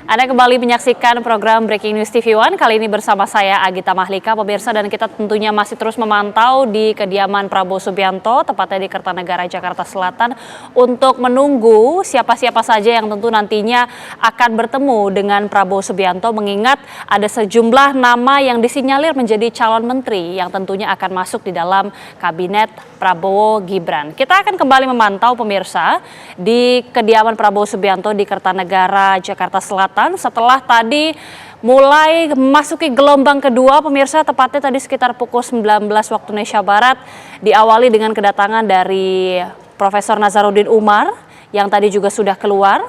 Anda kembali menyaksikan program Breaking News TV One, kali ini bersama saya Agita Mahlika, pemirsa, dan kita tentunya masih terus memantau di kediaman Prabowo Subianto, tepatnya di Kertanegara, Jakarta Selatan, untuk menunggu siapa-siapa saja yang tentu nantinya akan bertemu dengan Prabowo Subianto, mengingat ada sejumlah nama yang disinyalir menjadi calon menteri yang tentunya akan masuk di dalam kabinet Prabowo Gibran. Kita akan kembali memantau, pemirsa, di kediaman Prabowo Subianto di Kertanegara, Jakarta Selatan. Setelah tadi mulai memasuki gelombang kedua, pemirsa, tepatnya tadi sekitar pukul 19 waktu Indonesia Barat, diawali dengan kedatangan dari Profesor Nazarudin Umar yang tadi juga sudah keluar.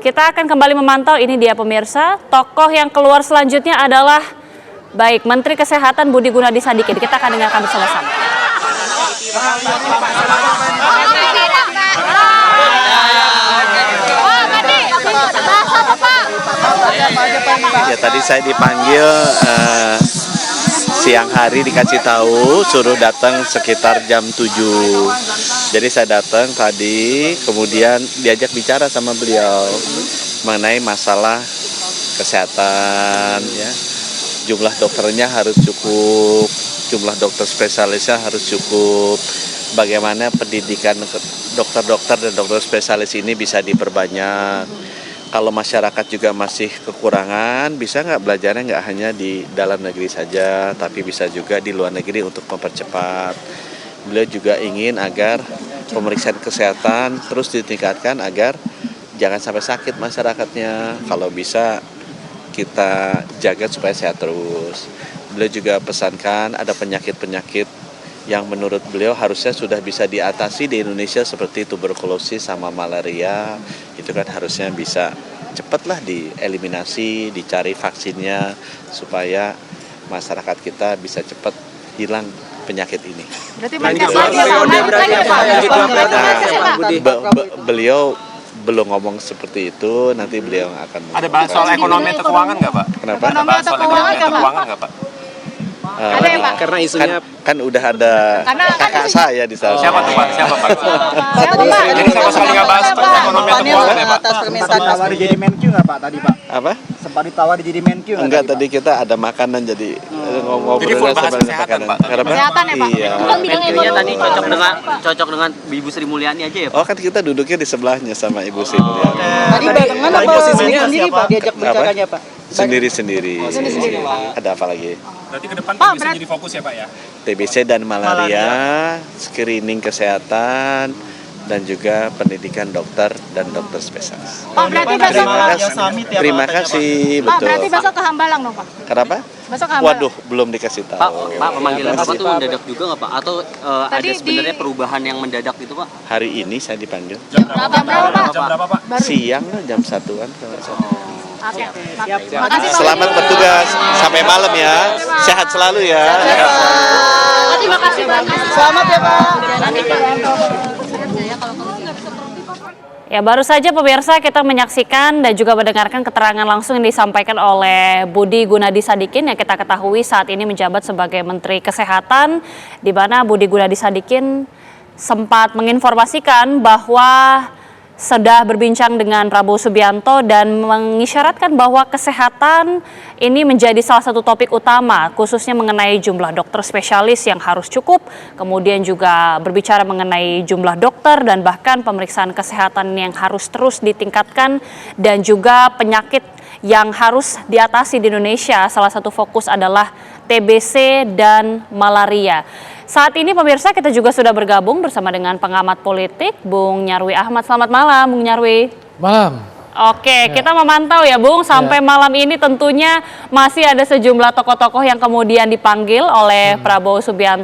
Kita akan kembali memantau, ini dia pemirsa, tokoh yang keluar selanjutnya adalah Menteri Kesehatan Budi Gunadi Sadikin. Kita akan dengarkan bersama-sama. Ya, tadi saya dipanggil siang hari, dikasih tahu suruh datang sekitar jam 7. Jadi saya datang tadi, kemudian diajak bicara sama beliau mengenai masalah kesehatan, ya. Jumlah dokternya harus cukup, jumlah dokter spesialisnya harus cukup. Bagaimana pendidikan dokter-dokter dan dokter spesialis ini bisa diperbanyak. Kalau masyarakat juga masih kekurangan, bisa nggak belajarnya nggak hanya di dalam negeri saja, tapi bisa juga di luar negeri untuk mempercepat. Beliau juga ingin agar pemeriksaan kesehatan terus ditingkatkan agar jangan sampai sakit masyarakatnya. Kalau bisa kita jaga supaya sehat terus. Beliau juga pesankan ada penyakit-penyakit yang menurut beliau harusnya sudah bisa diatasi di Indonesia seperti tuberkulosis sama malaria. Itu kan harusnya bisa cepatlah dieliminasi, dicari vaksinnya supaya masyarakat kita bisa cepat hilang penyakit ini. Beliau belum ngomong seperti itu, nanti beliau akan. Ada bahas soal ekonomi atau keuangan nggak, Pak? Kenapa? Ada bahas soal ekonomi atau keuangan nggak, Pak? Ada ya, Pak? Karena isunya kan udah ada kakak saya di sana. Siapa tuh, Pak? Siapa, Pak? Siapa, Pak? Jadi sama sekali nggak bahas ekonomi atau keuangan ya, Pak? Sempat ditawari jadi Menkyu nggak, Pak, tadi, Pak? Apa? Sempat ditawari jadi Menkyu nggak? Enggak, tadi kita ada makanan jadi ngobrol. Jadi full bahas kesehatan, Pak? Kesehatan ya, Pak? Iya. Menkyu-nya tadi cocok dengan Ibu Sri Mulyani aja ya, Pak? Oh, kan kita duduknya di sebelahnya sama Ibu Sri Mulyani. Tadi barengan apa posisinya sendiri, Pak? Diajak bicaranya, Pak? Sendiri-sendiri. Ada apa lagi? Berarti ke depan bisa jadi fokus ya, Pak, ya? TBC dan malaria, screening kesehatan, dan juga pendidikan dokter dan dokter spesialis. Pak, berarti besok Terima kasih, Pak, betul. berarti besok ke Hambalang dong, Pak? Kenapa? Besok ke Hambalang. Waduh, belum dikasih tahu. Pak, pemanggilan Bapak tuh mendadak juga nggak, Pak? Atau ada sebenarnya perubahan yang mendadak itu, Pak? Hari ini saya dipanggil. Jam berapa, Pak? Siang, jam 1-an kalau saya. Oke. Makasih, Pak. Selamat bertugas sampai malam ya. Sehat selalu ya. Terima kasih, Pak. Selamat ya, Pak. Ya, baru saja pemirsa kita menyaksikan dan juga mendengarkan keterangan langsung yang disampaikan oleh Budi Gunadi Sadikin yang kita ketahui saat ini menjabat sebagai Menteri Kesehatan, di mana Budi Gunadi Sadikin sempat menginformasikan bahwa sudah berbincang dengan Prabowo Subianto dan mengisyaratkan bahwa kesehatan ini menjadi salah satu topik utama, khususnya mengenai jumlah dokter spesialis yang harus cukup, kemudian juga berbicara mengenai jumlah dokter dan bahkan pemeriksaan kesehatan yang harus terus ditingkatkan dan juga penyakit yang harus diatasi di Indonesia. Salah satu fokus adalah TBC dan malaria. Saat ini pemirsa kita juga sudah bergabung bersama dengan pengamat politik Bung Nyarwi Ahmad. Selamat malam Bung Nyarwi. Malam. Oke, kita memantau ya Bung, sampai malam ini tentunya masih ada sejumlah tokoh-tokoh yang kemudian dipanggil oleh Prabowo Subianto.